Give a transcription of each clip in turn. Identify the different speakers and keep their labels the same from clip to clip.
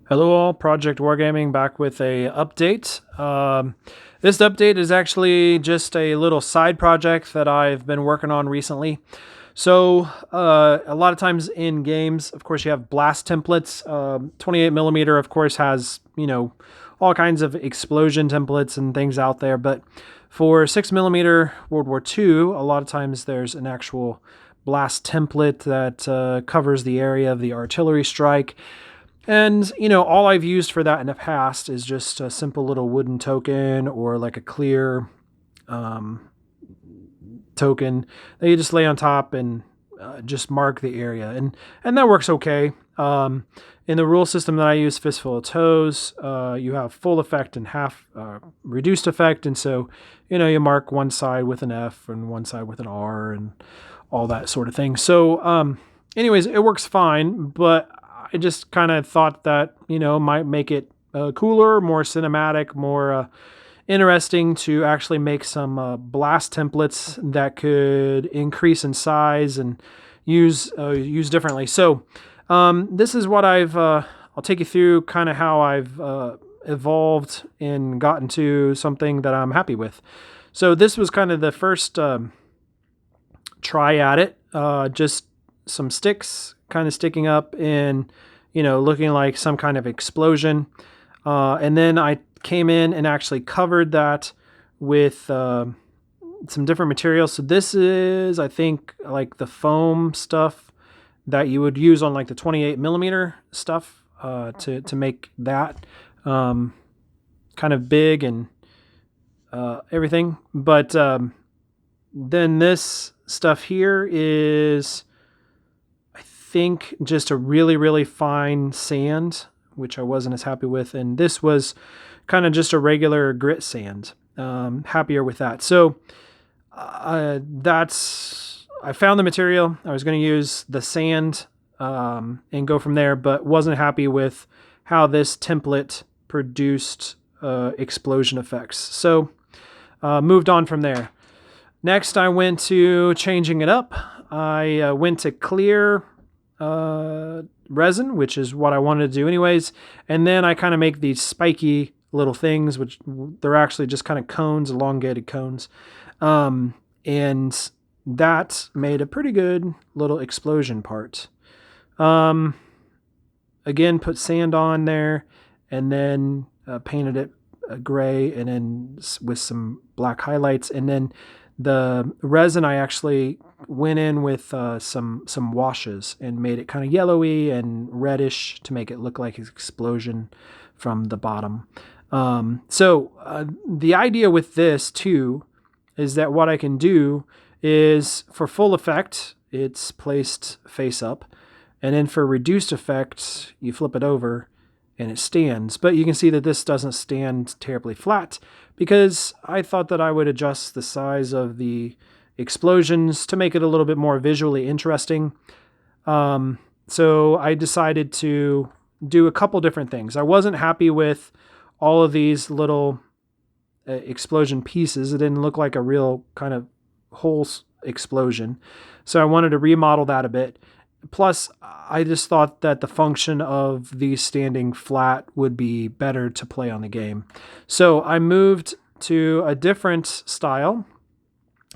Speaker 1: Hello all, Project Wargaming back with a update. This update is actually just a little side project that I've been working on recently. So a lot of times in games, of course, you have blast templates. 28 millimeter, of course, has all kinds of explosion templates and things out there. But for 6 millimeter World War II, a lot of times there's an actual blast template that covers the area of the artillery strike. And, all I've used for that in the past is just a simple little wooden token or like a clear um, token that you just lay on top and just mark the area. And that works okay. In the rule system that I use, Fistful of Toes, you have full effect and half reduced effect. And so, you mark one side with an F and one side with an R and all that sort of thing. So, anyways, it works fine, but I just kind of thought that, might make it cooler, more cinematic, more interesting to actually make some blast templates that could increase in size and use differently. So this is what I'll take you through kind of how I've evolved and gotten to something that I'm happy with. So this was kind of the first try at it. Just some sticks kind of sticking up and, looking like some kind of explosion. And then I came in and actually covered that with some different materials. So this is, I think, like the foam stuff that you would use on like the 28 millimeter stuff to make that kind of big and everything. But then this stuff here is, I think, just a really, really fine sand, which I wasn't as happy with. And this was kind of just a regular grit sand. Happier with that. So I found the material. I was going to use the sand and go from there, but wasn't happy with how this template produced explosion effects. So moved on from there. Next, I went to changing it up. I went to clear resin, which is what I wanted to do anyways. And then I kind of make these spiky little things, which they're actually just kind of cones, elongated cones. And that made a pretty good little explosion part. Again, put sand on there and then painted it gray and then with some black highlights. And then the resin, I actually went in with some washes and made it kind of yellowy and reddish to make it look like an explosion from the bottom. So the idea with this too is that what I can do is for full effect, it's placed face up. And then for reduced effect, you flip it over and it stands. But you can see that this doesn't stand terribly flat because I thought that I would adjust the size of the explosions to make it a little bit more visually interesting. So I decided to do a couple different things. I wasn't happy with all of these little explosion pieces. It didn't look like a real kind of whole explosion. So I wanted to remodel that a bit. Plus, I just thought that the function of these standing flat would be better to play on the game. So I moved to a different style.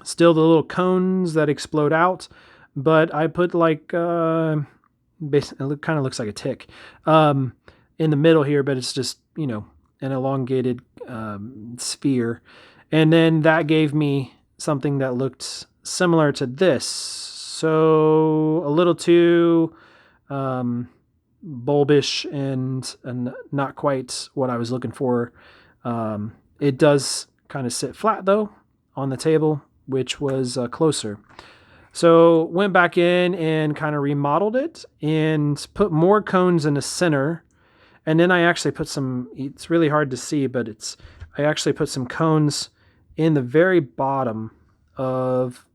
Speaker 1: Still the little cones that explode out, but I put like, basically, it kind of looks like a tick in the middle here, but it's just, an elongated sphere. And then that gave me something that looked similar to this. So a little too bulbish and not quite what I was looking for. It does kind of sit flat though on the table, which was closer. So went back in and kind of remodeled it and put more cones in the center. And then I actually put some, it's really hard to see, but I actually put some cones in the very bottom of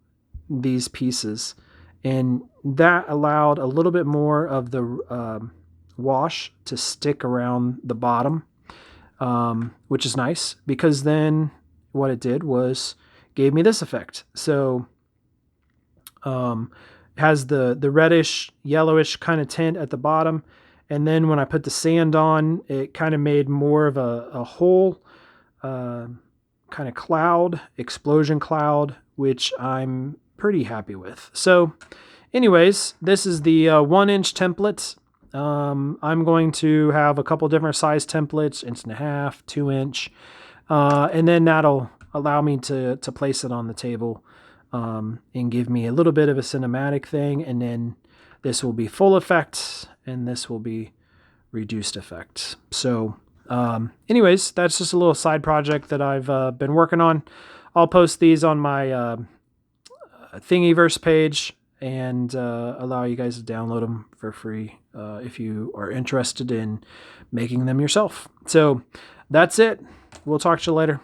Speaker 1: these pieces. And that allowed a little bit more of the wash to stick around the bottom, which is nice because then what it did was gave me this effect. So has the reddish, yellowish kind of tint at the bottom. And then when I put the sand on, it kind of made more of a whole kind of cloud, explosion cloud, which I'm pretty happy with. So anyways, this is the 1-inch template. I'm going to have a couple different size templates, 1.5 inch, 2-inch, and then that'll allow me to place it on the table and give me a little bit of a cinematic thing. And then this will be full effect and this will be reduced effect. So anyways, that's just a little side project that I've been working on. I'll post these on my Thingiverse page and allow you guys to download them for free if you are interested in making them yourself. So that's it. We'll talk to you later.